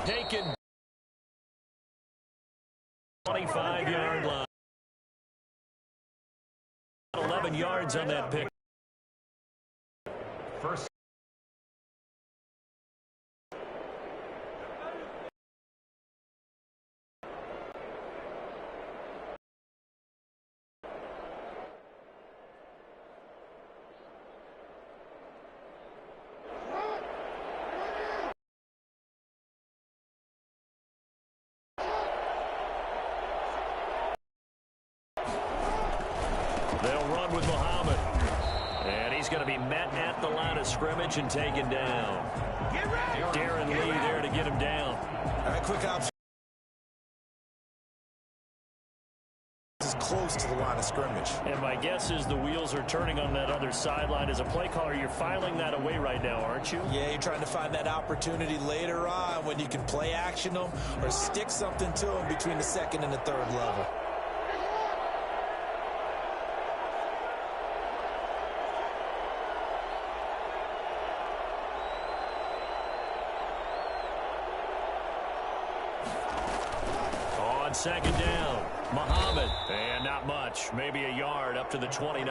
Taken 25-yard line. 11 yards on that pick. First. They'll run with Muhammad. And he's going to be met at the line of scrimmage and taken down. Darren Lee there to get him down. All right, quick option. This is close to the line of scrimmage. And my guess is the wheels are turning on that other sideline. As a play caller, you're filing that away right now, aren't you? Yeah, you're trying to find that opportunity later on when you can play action them or stick something to them between the second and the third level. Second down, Muhammad, and not much, maybe a yard up to the 29.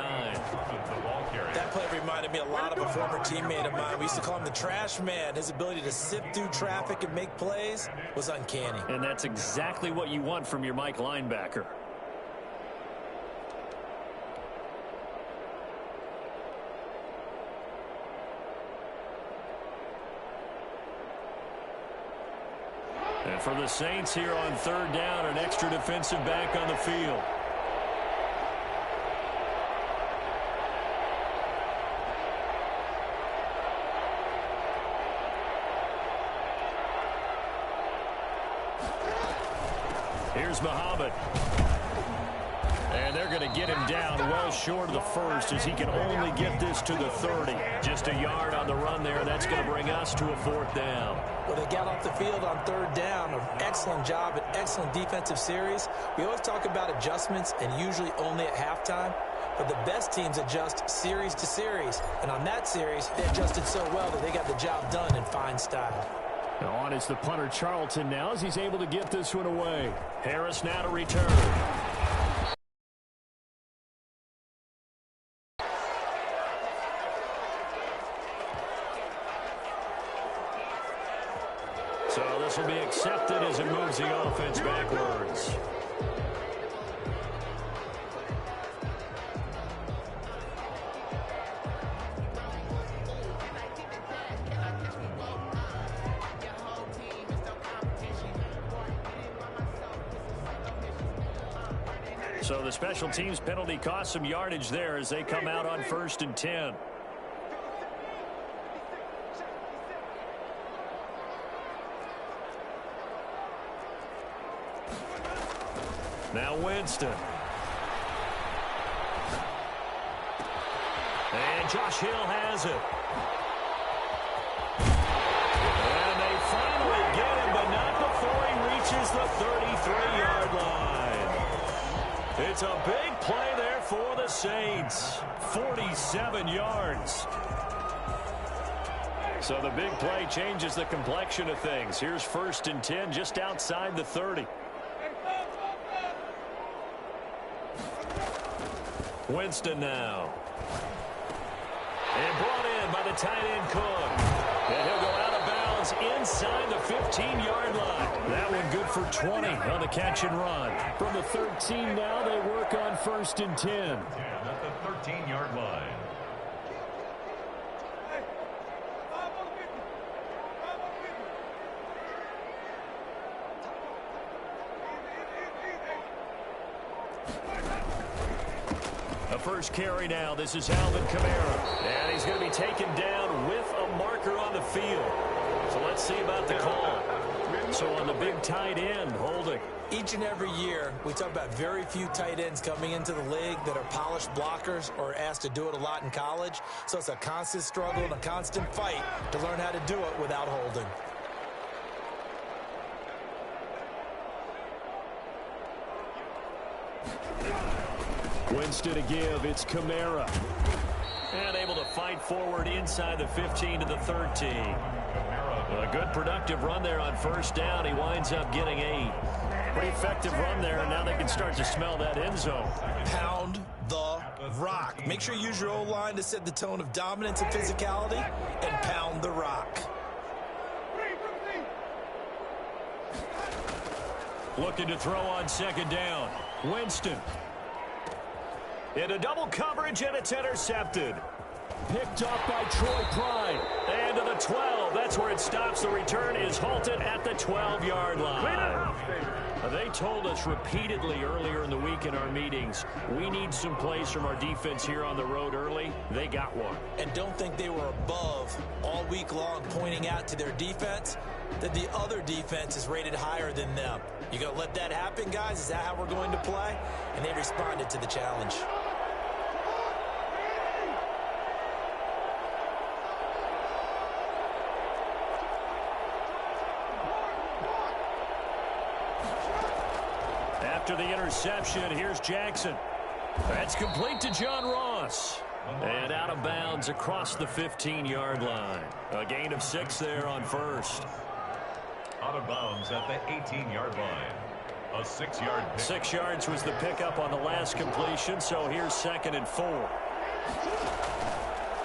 That play reminded me a lot of a former teammate of mine. We used to call him the trash man. His ability to sift through traffic and make plays was uncanny. And that's exactly what you want from your Mike linebacker. And for the Saints here on third down, an extra defensive back on the field. Here's Muhammad. And they're going to get him down well short of the first as he can only get this to the 30. Just a yard on the run there. That's going to bring us to a fourth down. Well, they got off the field on third down. An excellent job, an excellent defensive series. We always talk about adjustments and usually only at halftime. But the best teams adjust series to series. And on that series, they adjusted so well that they got the job done in fine style. Now on is the punter Charlton now as he's able to get this one away. Harris now to return. So this will be accepted as it moves the offense backwards. So the special teams penalty cost some yardage there as they come out on 1st and 10. Now Winston. And Josh Hill has it. And they finally get him, but not before he reaches the 33-yard line. It's a big play there for the Saints. 47 yards. So the big play changes the complexion of things. Here's 1st and 10 just outside the 30. Winston now. And brought in by the tight end Cook. And he'll go out of bounds inside the 15-yard line. That one good for 20 on the catch and run. From the 13 now, they work on 1st and 10. At the 13-yard line. The first carry now. This is Alvin Kamara. And he's going to be taken down with a marker on the field. So let's see about the call. So on the big tight end, holding. Each and every year, we talk about very few tight ends coming into the league that are polished blockers or asked to do it a lot in college. So it's a constant struggle and a constant fight to learn how to do it without holding. Winston to give. It's Kamara. And able to fight forward inside the 15 to the 13. Kamara A good productive run there on first down. He winds up getting 8. Pretty effective run there, and now they can start to smell that end zone. Pound the rock. Make sure you use your O-line to set the tone of dominance and physicality, and pound the rock. Looking to throw on second down. Winston. Into double coverage, and it's intercepted. Picked up by Troy Pride. And to the 12. That's where it stops. The return is halted at the 12-yard line. They told us repeatedly earlier in the week in our meetings, we need some plays from our defense here on the road early. They got one. And don't think they were above all week long, pointing out to their defense that the other defense is rated higher than them. You going to let that happen, guys? Is that how we're going to play? And they responded to the challenge. After the interception, here's Jackson. That's complete to John Ross. And out of bounds across the 15-yard line. A gain of 6 there on first. Out of bounds at the 18-yard line. A 6-yard pick. 6 yards was the pickup on the last completion, so here's 2nd and 4.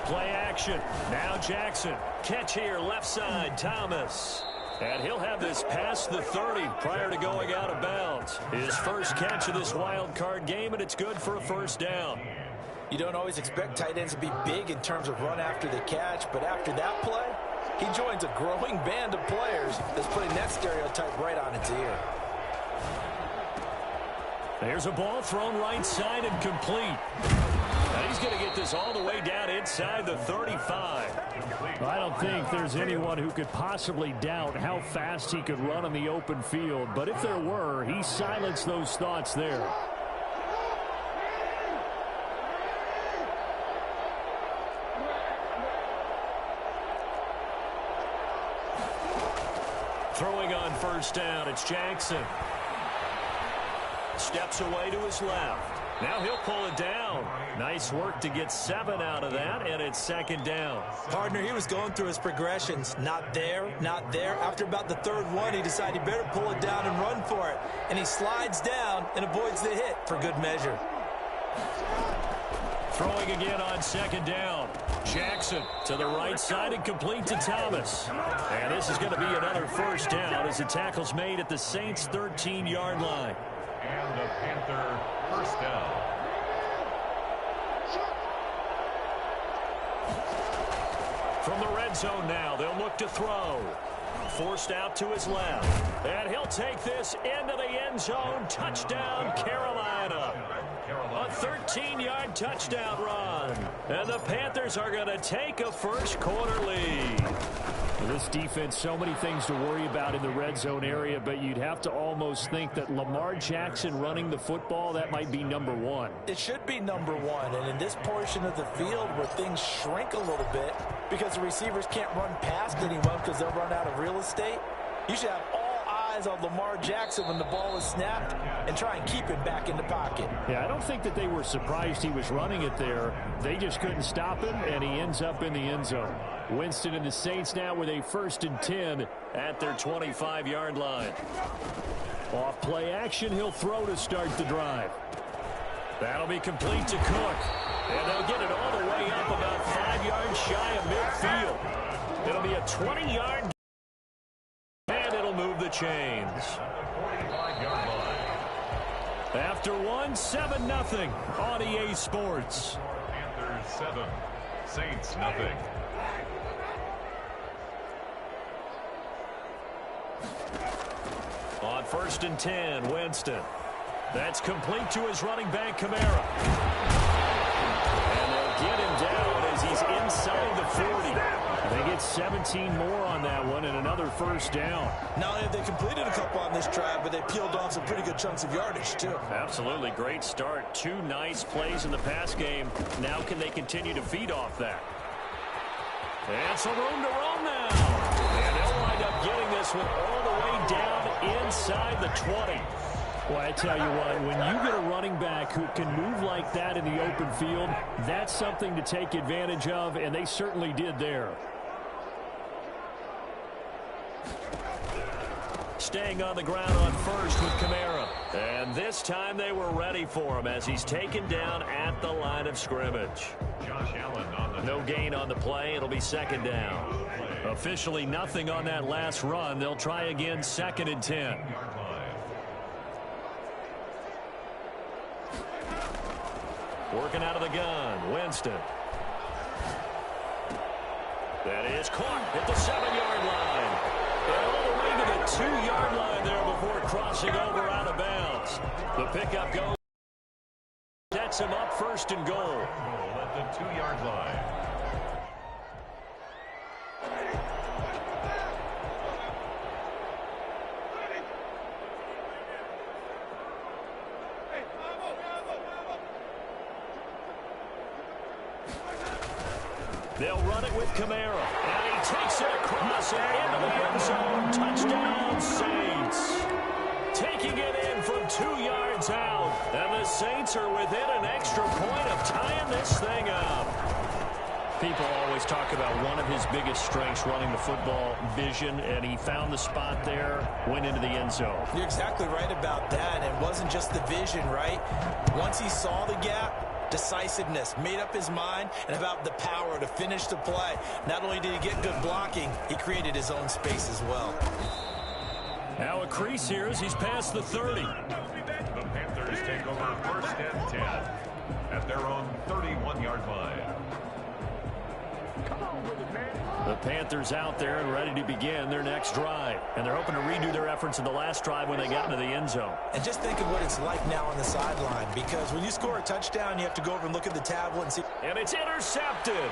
Play action. Now Jackson. Catch here, left side, Thomas. And he'll have this past the 30 prior to going out of bounds. His first catch of this wild card game, and it's good for a first down. You don't always expect tight ends to be big in terms of run after the catch, but after that play, he joins a growing band of players that's putting that stereotype right on its ear. There's a ball thrown right side and complete. Now he's going to get this all the way down inside the 35. I don't think there's anyone who could possibly doubt how fast he could run on the open field, but if there were, he silenced those thoughts there. Throwing on first down, it's Jackson. Steps away to his left. Now he'll pull it down. Nice work to get 7 out of that, and it's 2nd down. Partner, he was going through his progressions. Not there, not there. After about the 3rd one, he decided he better pull it down and run for it. And he slides down and avoids the hit for good measure. Throwing again on 2nd down. Jackson to the right side and complete to Thomas. And this is going to be another first down as the tackle's made at the Saints' 13-yard line. And a Panther first down. From the red zone now, they'll look to throw. Forced out to his left. And he'll take this into the end zone. Touchdown, Carolina. A 13-yard touchdown run. And the Panthers are going to take a first-quarter lead. This defense, so many things to worry about in the red zone area, but you'd have to almost think that Lamar Jackson running the football, that might be number 1. It should be number 1, and in this portion of the field where things shrink a little bit because the receivers can't run past anyone because they'll run out of real estate, you should have all eyes on Lamar Jackson when the ball is snapped and try and keep him back in the pocket. Yeah, I don't think that they were surprised he was running it there. They just couldn't stop him, and he ends up in the end zone. Winston and the Saints now with a 1st and 10 at their 25-yard line. Off play action, he'll throw to start the drive. That'll be complete to Cook. And they'll get it all the way up about 5 yards shy of midfield. It'll be a 20-yard and it'll move the chains. After one, 7-0 on EA Sports. Panthers 7, Saints nothing. On 1st and 10, Winston. That's complete to his running back, Kamara. And they'll get him down as he's inside the 40. They get 17 more on that one and another first down. Not only have they completed a couple on this drive, but they peeled off some pretty good chunks of yardage, too. Absolutely. Great start. 2 nice plays in the pass game. Now can they continue to feed off that? And some room to roam now. And they'll wind up getting this one all the way down inside the 20. Well, I tell you what, when you get a running back who can move like that in the open field, that's something to take advantage of, and they certainly did there. staying on the ground on first with Kamara. And this time they were ready for him as he's taken down at the line of scrimmage. Josh Allen on the No gain on the play. It'll be second down. Officially nothing on that last run. They'll try again, 2nd and 10. yard line. Working out of the gun, Winston. That is caught at the 7-yard line. And all the way to the 2-yard line there before crossing over out of bounds. The pickup goes. Sets him up 1st and goal. Goal at the 2-yard line. They'll run it with Kamara. And he takes it across and into the end zone. Touchdown, Saints. Taking it in from 2 yards out. And the Saints are within an extra point of tying this thing up. People always talk about one of his biggest strengths, running the football, vision, and he found the spot there, went into the end zone. You're exactly right about that. It wasn't just the vision, right? Once he saw the gap, decisiveness, made up his mind, and about the power to finish the play. Not only did he get good blocking, he created his own space as well. Now a crease here as he's past the 30. The Panthers take over 1st and 10 at their own 31-yard line. The Panthers out there and ready to begin their next drive. And they're hoping to redo their efforts in the last drive when they got into the end zone. And just think of what it's like now on the sideline, because when you score a touchdown, you have to go over and look at the tablet and see. And it's intercepted.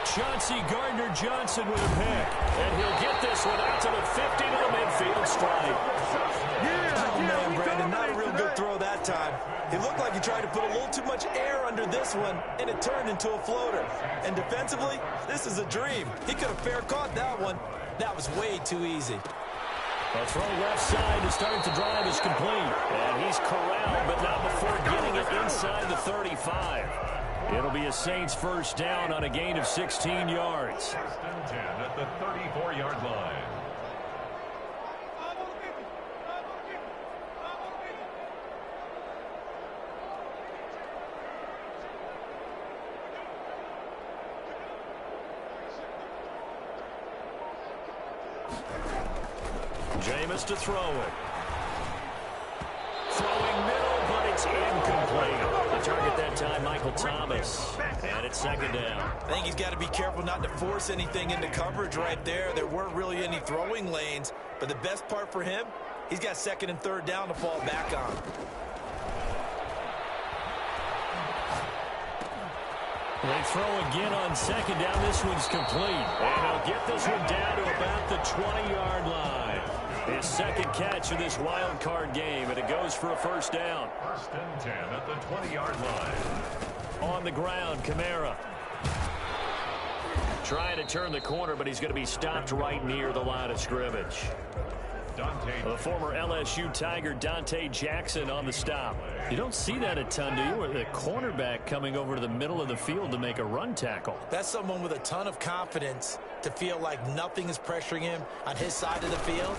Chauncey Gardner-Johnson with a pick. And he'll get this one out to the 50 to the midfield stripe. Oh, man, Brandon, not a real good throw that time. It looked like he tried to put a little too much air under this one, and it turned into a floater. And defensively, this is a dream. He could have fair caught that one. That was way too easy. A throw left side to start the drive is complete. And he's corralled, but not before getting it inside the 35. It'll be a Saints first down on a gain of 16 yards. 1st and 10 at the 34-yard line. Jameis to throw it. Throwing middle, but it's incomplete. The target that time, Michael Thomas. And it's 2nd down. I think he's got to be careful not to force anything into coverage right there. There weren't really any throwing lanes, but the best part for him, he's got 2nd and 3rd down to fall back on. They throw again on 2nd down. This one's complete. And he'll get this one down to about the 20-yard line. His 2nd catch of this wild card game, and it goes for a first down. 1st and 10 at the 20-yard line. On the ground, Kamara. Trying to turn the corner, but he's going to be stopped right near the line of scrimmage. The former LSU Tiger Dante Jackson on the stop. You don't see that a ton, do you? Or the cornerback coming over to the middle of the field to make a run tackle. That's someone with a ton of confidence to feel like nothing is pressuring him on his side of the field.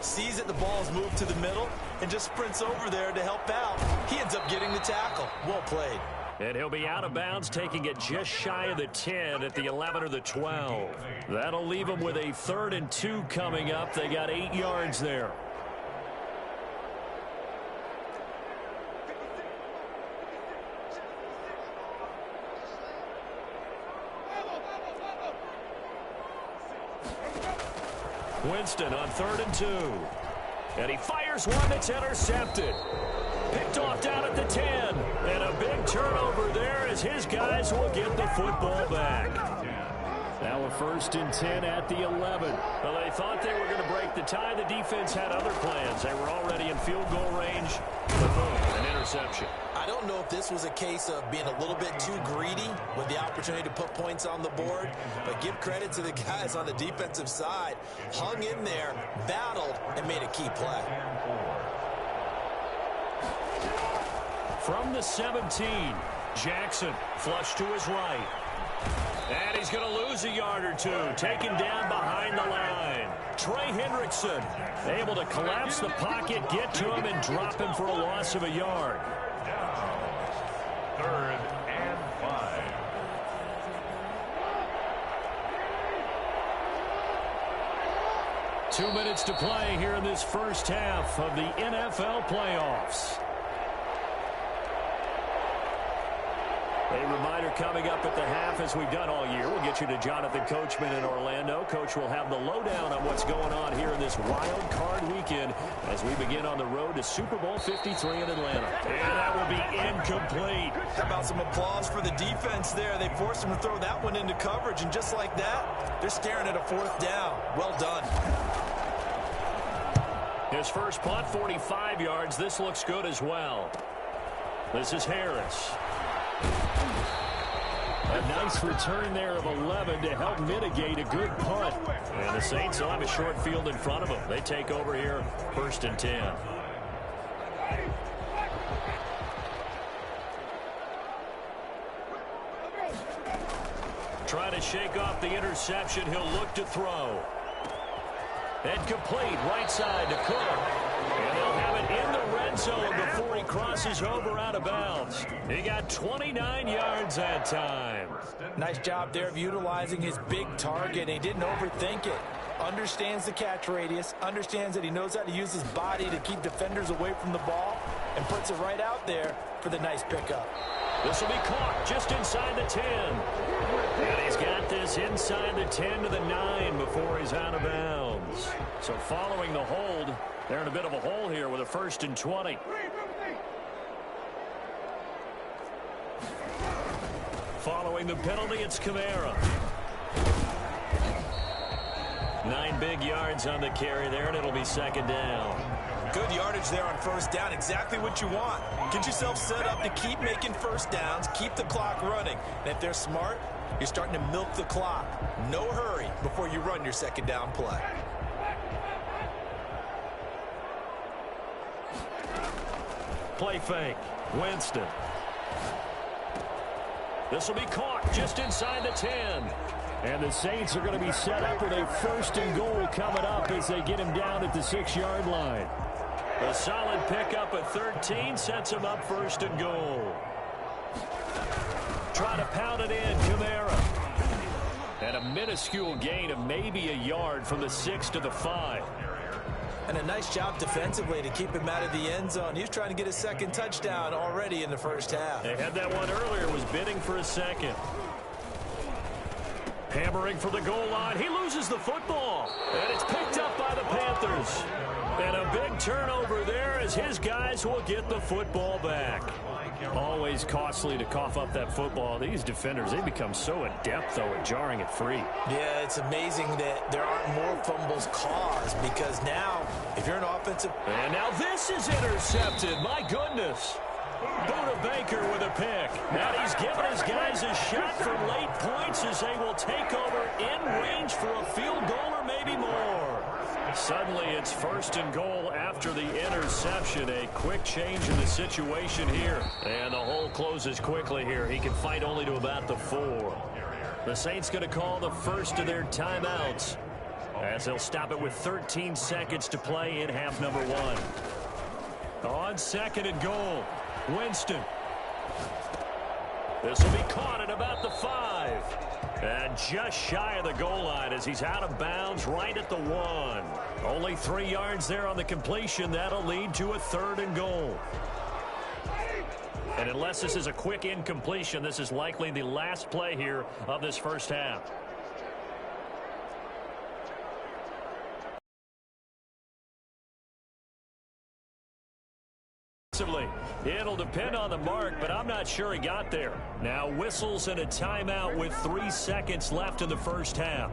Sees that the ball is moved to the middle and just sprints over there to help out. He ends up getting the tackle. Well played. And he'll be out of bounds, taking it just shy of the 10 at the 11 or the 12. That'll leave him with a 3rd and 2 coming up. They got 8 yards there. Winston on 3rd and 2. And he fires one that's intercepted. Picked off down at the 10. And a big turnover there as his guys will get the football back. Now a 1st and 10 at the 11. Well, they thought they were going to break the tie. The defense had other plans. They were already in field goal range. But boom, an interception. I don't know if this was a case of being a little bit too greedy with the opportunity to put points on the board, but give credit to the guys on the defensive side. Hung in there, battled, and made a key play. From the 17, Jackson flush to his right. And he's going to lose a yard or two, taken down behind the line. Trey Hendrickson able to collapse the pocket, get to him, and drop him for a loss of a yard. Third and 5. Two minutes to play here in this first half of the NFL playoffs. A reminder coming up at the half, as we've done all year. We'll get you to Jonathan Coachman in Orlando. Coach will have the lowdown on what's going on here in this wild card weekend as we begin on the road to Super Bowl 53 in Atlanta. And that will be incomplete. How about some applause for the defense there? They forced him to throw that one into coverage, and just like that, they're staring at a fourth down. Well done. His first punt, 45 yards. This looks good as well. This is Harris. A nice return there of 11 to help mitigate a good punt. And the Saints will have a short field in front of them. They take over here, 1st and 10. Trying to shake off the interception. He'll look to throw. And complete, right side to Cook. And they'll have it in the red zone before he crosses over out of bounds. He got 29 yards that time. Nice job there of utilizing his big target. He didn't overthink it. Understands the catch radius, understands that he knows how to use his body to keep defenders away from the ball, and puts it right out there for the nice pickup. This will be caught just inside the 10. And he's got this inside the 10 to the 9 before he's out of bounds. So following the hold, they're in a bit of a hole here with a 1st and 20. Following the penalty, it's Kamara. 9 big yards on the carry there, and it'll be 2nd down. Good yardage there on 1st down. Exactly what you want. Get yourself set up to keep making 1st downs, keep the clock running. And if they're smart, you're starting to milk the clock. No hurry before you run your 2nd down play. Play fake. Winston. This will be caught just inside the 10. And the Saints are going to be set up with a 1st and goal coming up as they get him down at the 6-yard line. A solid pickup at 13 sets him up 1st and goal. Try to pound it in, Kamara. And a minuscule gain of maybe a yard from the 6 to the 5. And a nice job defensively to keep him out of the end zone. He was trying to get his 2nd touchdown already in the 1st half. They had that one earlier, was bidding for a 2nd. Hammering for the goal line. He loses the football. And it's picked up by the Panthers. And a big turnover there as his guys will get the football back. Always costly to cough up that football. These defenders, they become so adept, though, at jarring it free. Yeah, it's amazing that there aren't more fumbles caused, because now, if you're an offensive... And now this is intercepted. My goodness. Buda Baker with a pick. And he's given his guys a shot for late points as they will take over in range for a field goal or maybe more. Suddenly it's 1st and goal after the interception. A quick change in the situation here. And the hole closes quickly here. He can fight only to about the 4. The Saints going to call the first of their timeouts as they'll stop it with 13 seconds to play in half number 1. On 2nd and goal. Winston. This will be caught at about the 5. And just shy of the goal line as he's out of bounds right at the 1. Only 3 yards there on the completion. That'll lead to a 3rd and goal. And unless this is a quick incompletion, this is likely the last play here of this 1st half. It'll depend on the mark, but I'm not sure he got there. Now whistles and a timeout with 3 seconds left in the 1st half.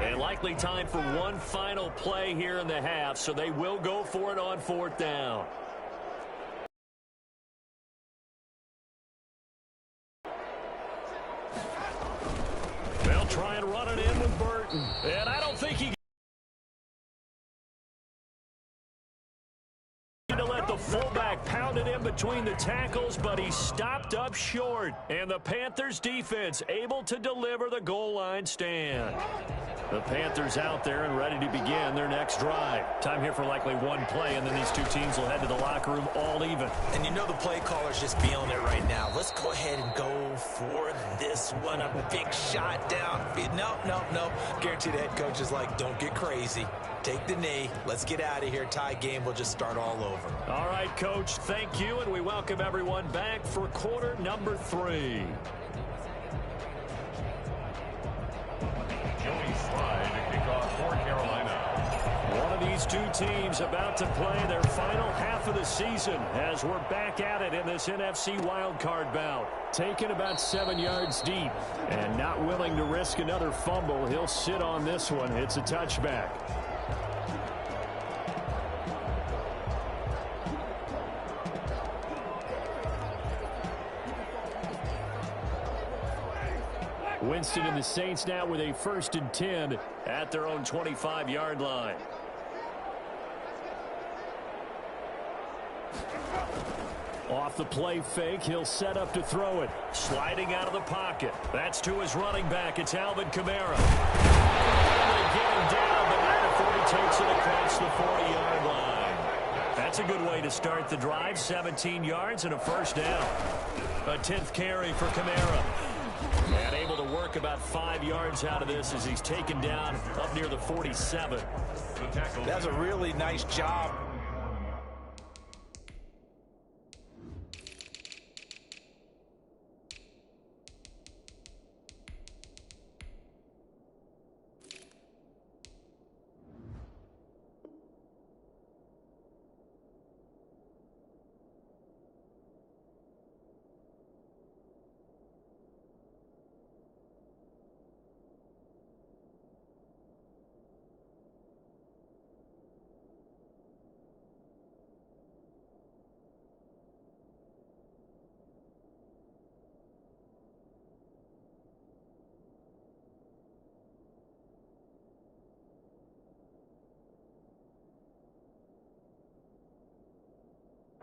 And likely time for one final play here in the half, so they will go for it on 4th down. They'll try and run it in with Burton. And I don't think he to let the fullback pound it in between the tackles, but he stopped up short. And the Panthers defense able to deliver the goal line stand. The Panthers out there and ready to begin their next drive. Time here for likely one play, and then these two teams will head to the locker room all even. And you know the play caller's just feeling it right now. Let's go ahead and go for this one. A big shot down. No. Guarantee the head coach is like, don't get crazy. Take the knee. Let's get out of here. Tie game will just start all over. All right, Coach, thank you, and we welcome everyone back for quarter number 3. Joey Slye to kick off for Carolina. One of these two teams about to play their final half of the season as we're back at it in this NFC wildcard bout. Taken about 7 yards deep and not willing to risk another fumble. He'll sit on this one. It's a touchback. Winston and the Saints now with a 1st and 10 at their own 25-yard line. Off the play fake, he'll set up to throw it. Sliding out of the pocket. That's to his running back. It's Alvin Kamara. They get him down, but now before he takes it across the 40-yard line. That's a good way to start the drive. 17 yards and a 1st down. A 10th carry for Kamara. And able to work about 5 yards out of this as he's taken down up near the 47. That's a really nice job.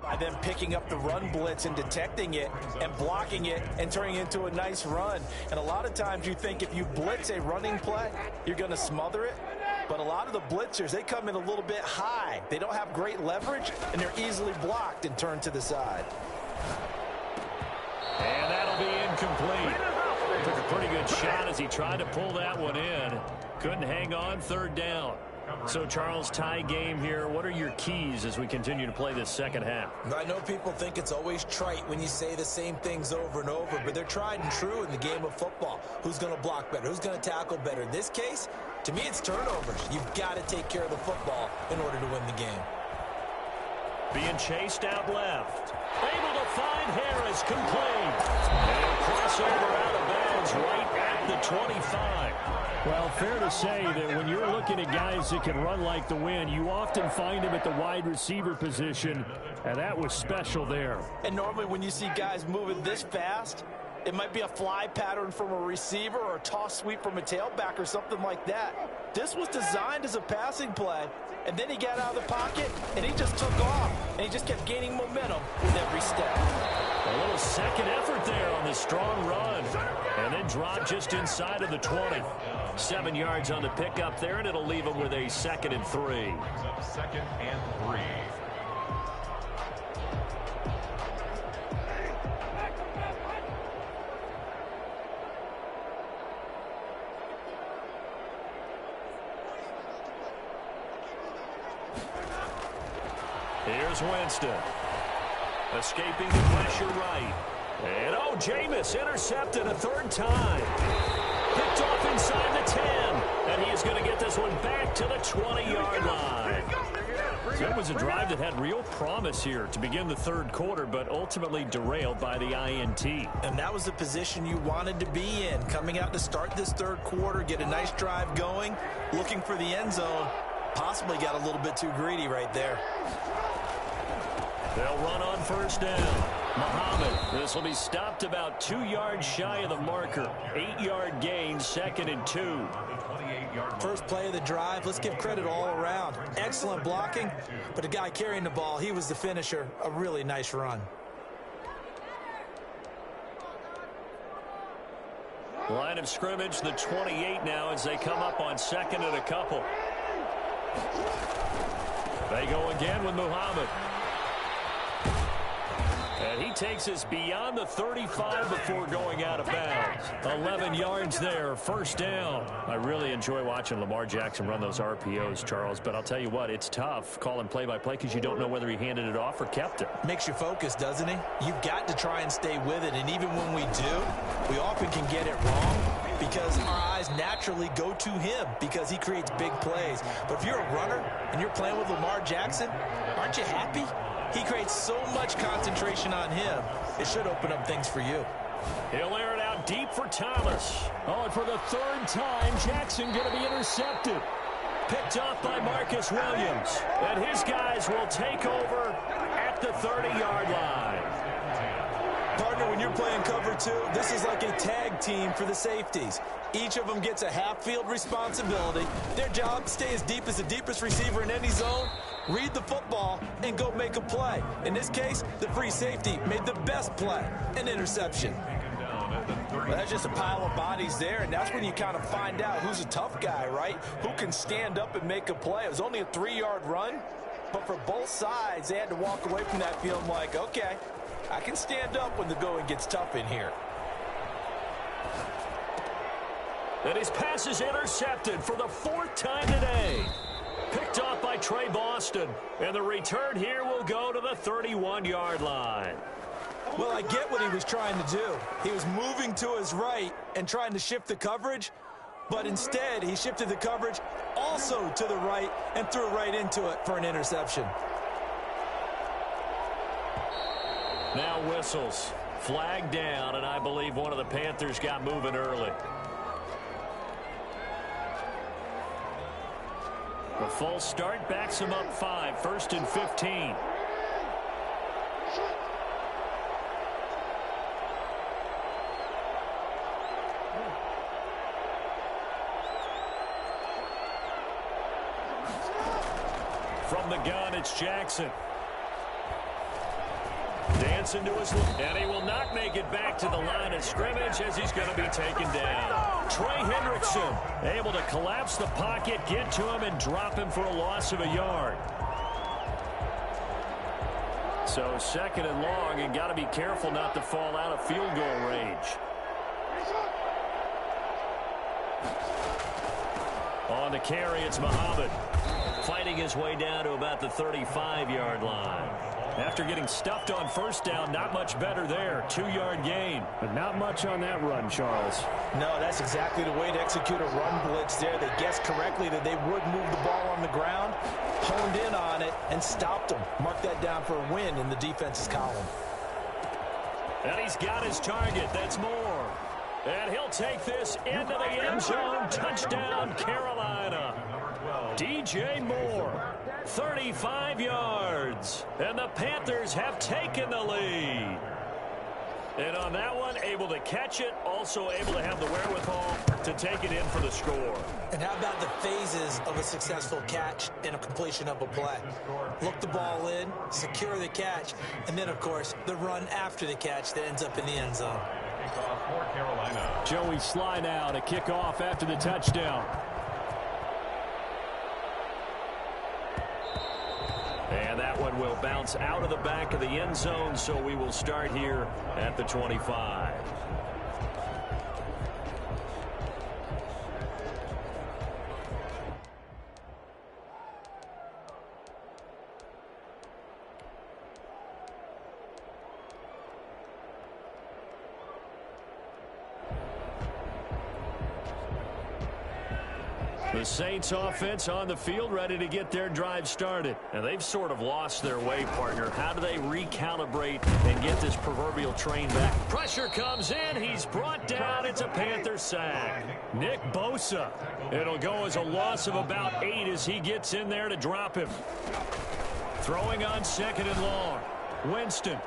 By them picking up the run blitz and detecting it and blocking it and turning it into a nice run. And a lot of times you think if you blitz a running play, you're going to smother it. But a lot of the blitzers, they come in a little bit high. They don't have great leverage, and they're easily blocked and turned to the side. And that'll be incomplete. Took a pretty good shot as he tried to pull that one in. Couldn't hang on. 3rd down. So, Charles, tie game here. What are your keys as we continue to play this second half? I know people think it's always trite when you say the same things over and over, but they're tried and true in the game of football. Who's going to block better? Who's going to tackle better? In this case, to me, it's turnovers. You've got to take care of the football in order to win the game. Being chased out left. Able to find Harris, complete. And crossover out of bounds right at the 25. Well, fair to say that when you're looking at guys that can run like the wind, you often find them at the wide receiver position, and that was special there. And normally when you see guys moving this fast, it might be a fly pattern from a receiver or a toss sweep from a tailback or something like that. This was designed as a passing play, and then he got out of the pocket, and he just took off, and he just kept gaining momentum with every step. A little second effort there on the strong run, and then dropped just inside of the 20. 7 yards on the pickup there, and it'll leave him with a 2nd and 3. 2nd and 3. Here's Winston. Escaping the pressure right. And, oh, Jameis intercepted a 3rd time. Picked off inside the 10. And he is going to get this one back to the 20-yard line. So it was a drive that had real promise here to begin the 3rd quarter, but ultimately derailed by the INT. And that was the position you wanted to be in. Coming out to start this 3rd quarter, get a nice drive going, looking for the end zone. Possibly got a little bit too greedy right there. They'll run on 1st down. Muhammad, this will be stopped about 2 yards shy of the marker. 8-yard gain, 2nd and 2. First play of the drive, let's give credit all around. Excellent blocking, but the guy carrying the ball, he was the finisher. A really nice run. Line of scrimmage, the 28 now as they come up on second and a couple. They go again with Muhammad. And he takes us beyond the 35 before going out of bounds. 11 yards there, first down. I really enjoy watching Lamar Jackson run those RPOs, Charles, but I'll tell you what, it's tough calling play-by-play because you don't know whether he handed it off or kept it. Makes you focus, doesn't he? You've got to try and stay with it, and even when we do, we often can get it wrong because our eyes naturally go to him because he creates big plays. But if you're a runner and you're playing with Lamar Jackson, aren't you happy? He creates so much concentration on him. It should open up things for you. He'll air it out deep for Thomas. Oh, and for the third time, Jackson going to be intercepted. Picked off by Marcus Williams. And his guys will take over at the 30-yard line. Partner, when you're playing cover two, this is like a tag team for the safeties. Each of them gets a half-field responsibility. Their job, stay as deep as the deepest receiver in any zone, read the football, and go make a play. In this case, the free safety made the best play, an interception. Well, that's just a pile of bodies there, and that's when you kind of find out who's a tough guy, right? Who can stand up and make a play. It was only a 3-yard run, but for both sides, they had to walk away from that feeling like, okay, I can stand up when the going gets tough in here. And his pass is intercepted for the 4th time today. Picked off by Trey Boston. And the return here will go to the 31-yard line. Well, I get what he was trying to do. He was moving to his right and trying to shift the coverage, but instead he shifted the coverage also to the right and threw right into it for an interception. Now whistles. Flag down, and I believe one of the Panthers got moving early. The full start backs him up 5, 1st and 15. From the gun, it's Jackson. Dancing to his left, and he will not make it back to the line of scrimmage as he's going to be taken down. Trey Hendrickson able to collapse the pocket, get to him, and drop him for a loss of a yard. So 2nd and long, and got to be careful not to fall out of field goal range. On the carry, it's Muhammad. Fighting his way down to about the 35-yard line. After getting stuffed on 1st down, not much better there. 2-yard gain. But not much on that run, Charles. No, that's exactly the way to execute a run blitz there. They guessed correctly that they would move the ball on the ground, honed in on it, and stopped them. Mark that down for a win in the defense's column. And he's got his target. That's Moore. And he'll take this into the end zone. Touchdown, Carolina. DJ Moore, 35 yards. And the Panthers have taken the lead. And on that one, able to catch it, also able to have the wherewithal to take it in for the score. And how about the phases of a successful catch and a completion of a play? Look the ball in, secure the catch, and then, of course, the run after the catch that ends up in the end zone. Joey Sly now to kick off after the touchdown. And that one will bounce out of the back of the end zone, so we will start here at the 25. The Saints offense on the field, ready to get their drive started. And they've sort of lost their way, partner. How do they recalibrate and get this proverbial train back? Pressure comes in. He's brought down. It's a Panther sack. Nick Bosa. It'll go as a loss of about 8 as he gets in there to drop him. Throwing on 2nd and long. Winston.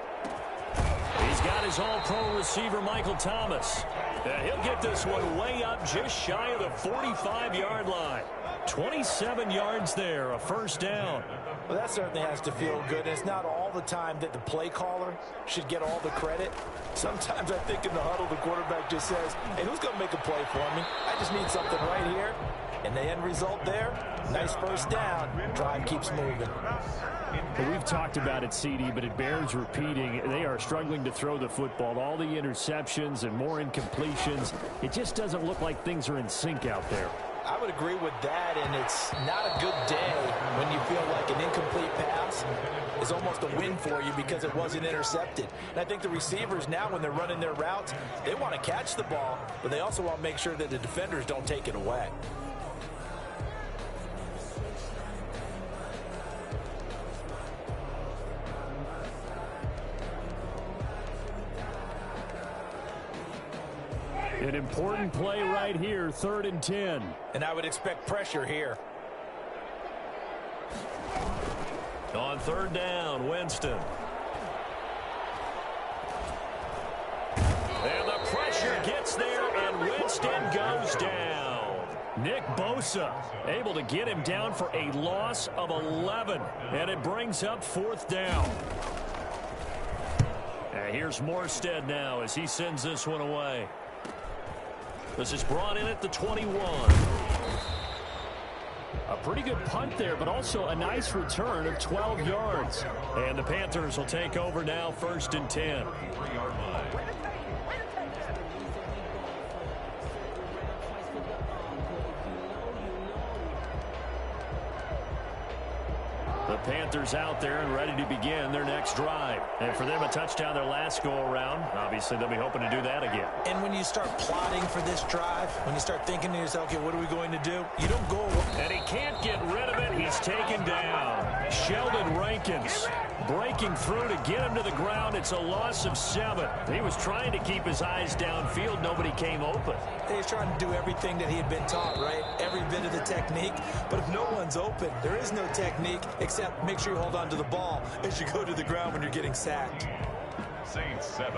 He's got his all-pro receiver, Michael Thomas. And he'll get this one way up just shy of the 45-yard line. 27 yards there, a first down. Well, that certainly has to feel good. And it's not all the time that the play caller should get all the credit. Sometimes I think in the huddle, the quarterback just says, hey, who's going to make a play for me? I just need something right here. And the end result there, nice first down. Drive keeps moving. Well, we've talked about it, CD, but it bears repeating. They are struggling to throw the football. All the interceptions and more incompletions. It just doesn't look like things are in sync out there. I would agree with that, and it's not a good day when you feel like an incomplete pass is almost a win for you because it wasn't intercepted. And I think the receivers now, when they're running their routes, they want to catch the ball, but they also want to make sure that the defenders don't take it away. An important play right here, 3rd and 10. And I would expect pressure here. On 3rd down, Winston. And the pressure gets there, and Winston goes down. Nick Bosa able to get him down for a loss of 11. And it brings up 4th down. And here's Morstead now as he sends this one away. This is brought in at the 21. A pretty good punt there, but also a nice return of 12 yards. And the Panthers will take over now, 1st and 10. The Panthers out there and ready to begin their next drive. And for them, a touchdown their last go-around. Obviously, they'll be hoping to do that again. And when you start plotting for this drive, when you start thinking to yourself, okay, what are we going to do? You don't go. And he can't get rid of it. He's taken down. Sheldon Rankins breaking through to get him to the ground. It's a loss of 7. He was trying to keep his eyes downfield. Nobody came open. He's trying to do everything that he had been taught, right? Every bit of the technique. But if no one's open, there is no technique except make sure you hold on to the ball as you go to the ground when you're getting sacked. Saints 7.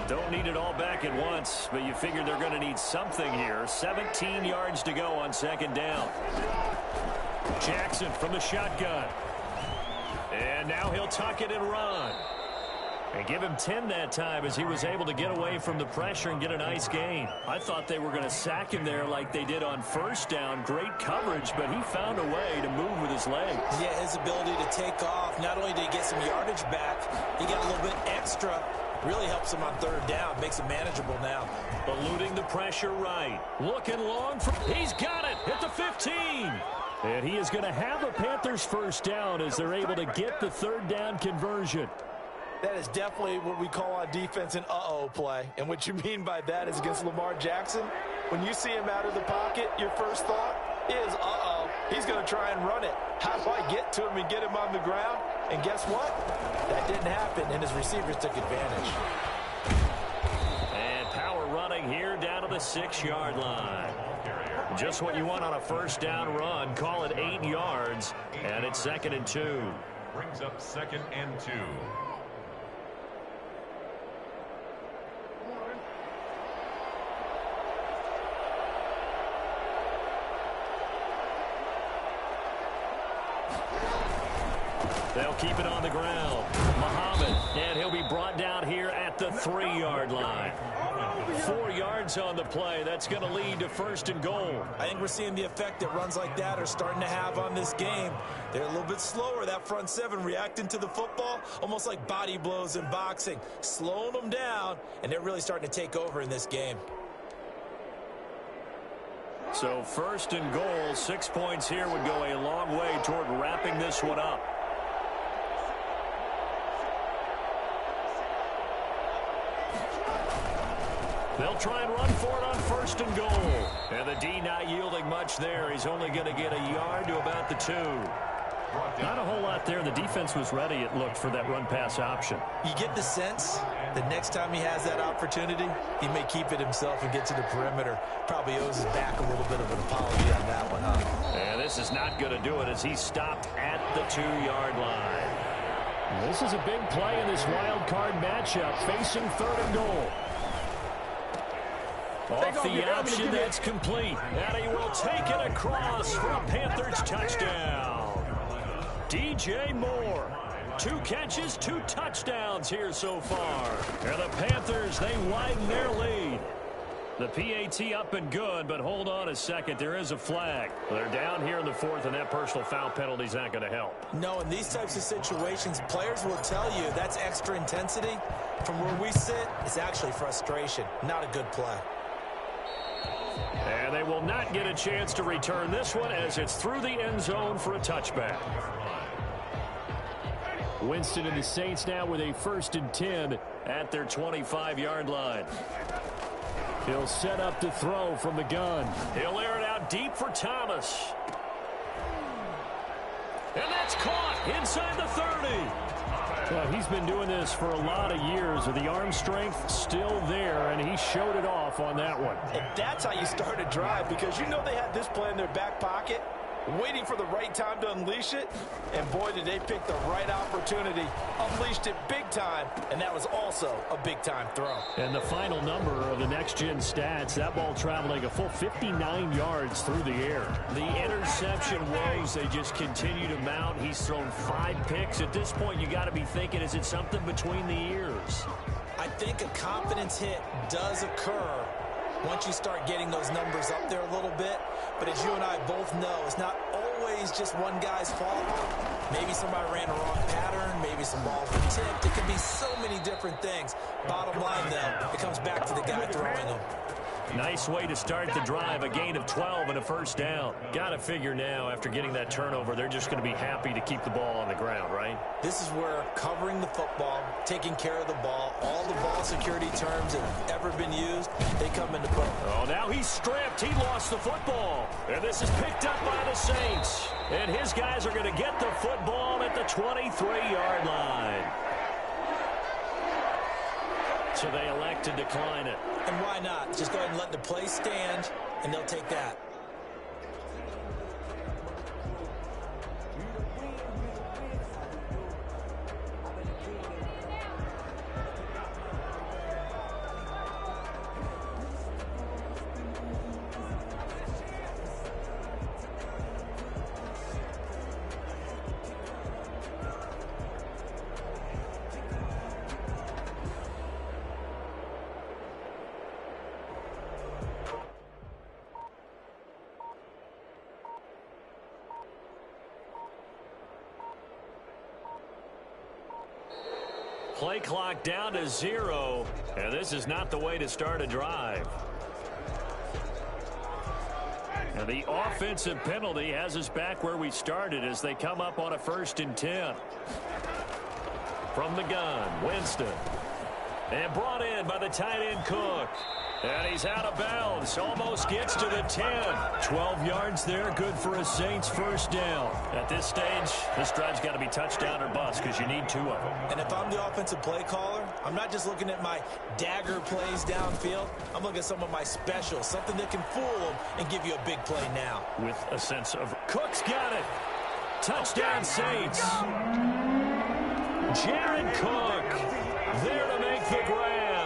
Don't need it all back at once, but you figure they're going to need something here. 17 yards to go on 2nd down. Jackson from the shotgun. And now he'll tuck it and run. And give him 10 that time as he was able to get away from the pressure and get a nice gain. I thought they were going to sack him there like they did on 1st down. Great coverage, but he found a way to move with his legs. Yeah, his ability to take off. Not only did he get some yardage back, he got a little bit extra. Really helps him on 3rd down. Makes it manageable now. Eluding the pressure right. Looking long. He's got it at the 15. And he is going to have a Panthers 1st down as they're able to get the 3rd down conversion. That is definitely what we call on defense an uh-oh play. And what you mean by that is against Lamar Jackson, when you see him out of the pocket, your first thought is, uh-oh, he's going to try and run it. How do I get to him and get him on the ground? And guess what? That didn't happen, and his receivers took advantage. And power running here down to the 6-yard line. Just what you want on a 1st down run. Call it 8 yards, and it's 2nd and 2. Brings up 2nd and 2. They'll keep it on the ground. Muhammad, and he'll be brought down here at the 3-yard line. 4 yards on the play. That's going to lead to 1st and goal. I think we're seeing the effect that runs like that are starting to have on this game. They're a little bit slower, that front 7, reacting to the football, almost like body blows in boxing, slowing them down, and they're really starting to take over in this game. So 1st and goal, 6 points here would go a long way toward wrapping this one up. They'll try and run for it on 1st and goal. And the D not yielding much there. He's only going to get a yard to about the 2. Not a whole lot there. The defense was ready, it looked, for that run-pass option. You get the sense that next time he has that opportunity, he may keep it himself and get to the perimeter. Probably owes his back a little bit of an apology on that one, huh? And this is not going to do it as he stopped at the 2-yard line. This is a big play in this wild card matchup, facing 3rd and goal. Off the option, that's complete. And he will take it across for a Panthers touchdown. DJ Moore. 2 catches, 2 touchdowns here so far. And the Panthers, they widen their lead. The PAT up and good, but hold on a second. There is a flag. They're down here in the 4th, and that personal foul penalty is not going to help. No, in these types of situations, players will tell you that's extra intensity. From where we sit, it's actually frustration. Not a good play. And they will not get a chance to return this one as it's through the end zone for a touchback. Winston and the Saints now with a 1st and 10 at their 25-yard line. He'll set up to throw from the gun. He'll air it out deep for Thomas. And that's caught inside the 30. Well, he's been doing this for a lot of years with the arm strength still there, and he showed it off on that one. And that's how you start a drive, because you know they had this play in their back pocket, waiting for the right time to unleash it. And boy, did they pick the right opportunity. Unleashed it big time, and that was also a big-time throw. And the final number of the next-gen stats, that ball traveling a full 59 yards through the air. The interception woes, they just continue to mount. He's thrown 5 picks. At this point, you got to be thinking, is it something between the ears? I think a confidence hit does occur once you start getting those numbers up there a little bit. But as you and I both know, it's not always just one guy's fault. Maybe somebody ran a wrong pattern. Maybe some balls were tipped. It could be so many different things. Bottom line, though, it comes back to the guy throwing them. Nice way to start the drive. A gain of 12 and a 1st down. Got to figure now, after getting that turnover, they're just going to be happy to keep the ball on the ground, right? This is where covering the football, taking care of the ball, all the ball security terms that have ever been used, they come into play. Oh, now he's stripped. He lost the football. And this is picked up by the Saints. And his guys are going to get the football at the 23-yard line. So they elect to decline it. And why not? Just go ahead and let the play stand, and they'll take that. Play clock down to 0, and this is not the way to start a drive. And the offensive penalty has us back where we started as they come up on a 1st and 10. From the gun, Winston. And brought in by the tight end Cook. And he's out of bounds. Almost gets to the 10. 12 yards there. Good for a Saints 1st down. At this stage, this drive's got to be touchdown or bust because you need 2 of them. And if I'm the offensive play caller, I'm not just looking at my dagger plays downfield. I'm looking at some of my specials, something that can fool them and give you a big play now. With a sense of Cook's got it. Touchdown Saints. Jared Cook there to make the grab.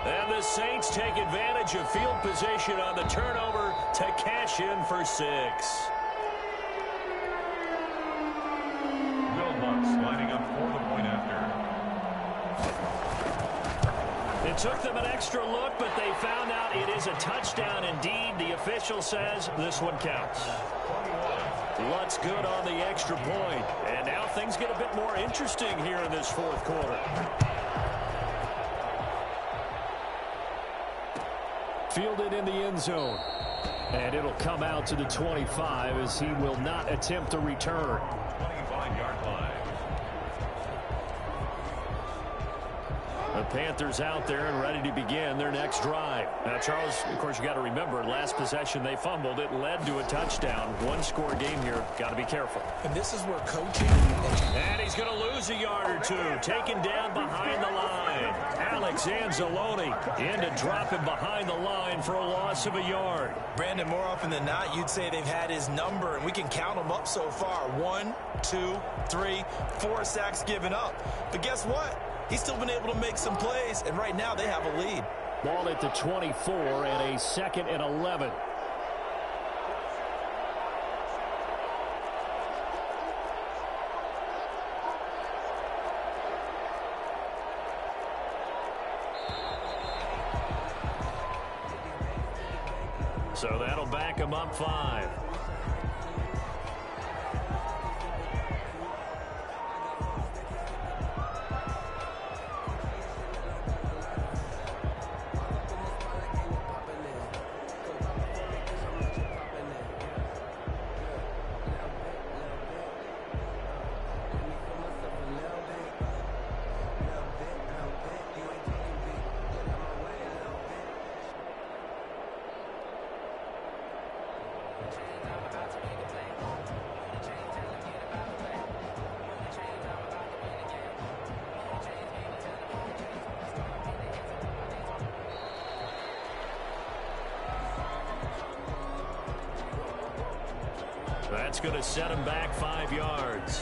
And the Saints take advantage of field position on the turnover to cash in for 6. Will Lutz lining up for the point after. It took them an extra look, but they found out it is a touchdown indeed. The official says this one counts. Lutz good on the extra point. And now things get a bit more interesting here in this 4th quarter. Fielded in the end zone. And it'll come out to the 25 as he will not attempt a return. 25-yard line. The Panthers out there and ready to begin their next drive. Now, Charles, of course, you got to remember, last possession they fumbled. It led to a touchdown. 1-score game here. Got to be careful. And this is where coaching... And he's going to lose a yard or 2. Taken down behind the line. Alex Anzalone in to drop him behind the line for a loss of a yard. Brandon, more often than not, you'd say they've had his number, and we can count them up so far. 1, 2, 3, 4 sacks given up. But guess what? He's still been able to make some plays, and right now they have a lead. Ball at the 24 and a 2nd and 11. So that'll back him up 5. That's going to set him back 5 yards.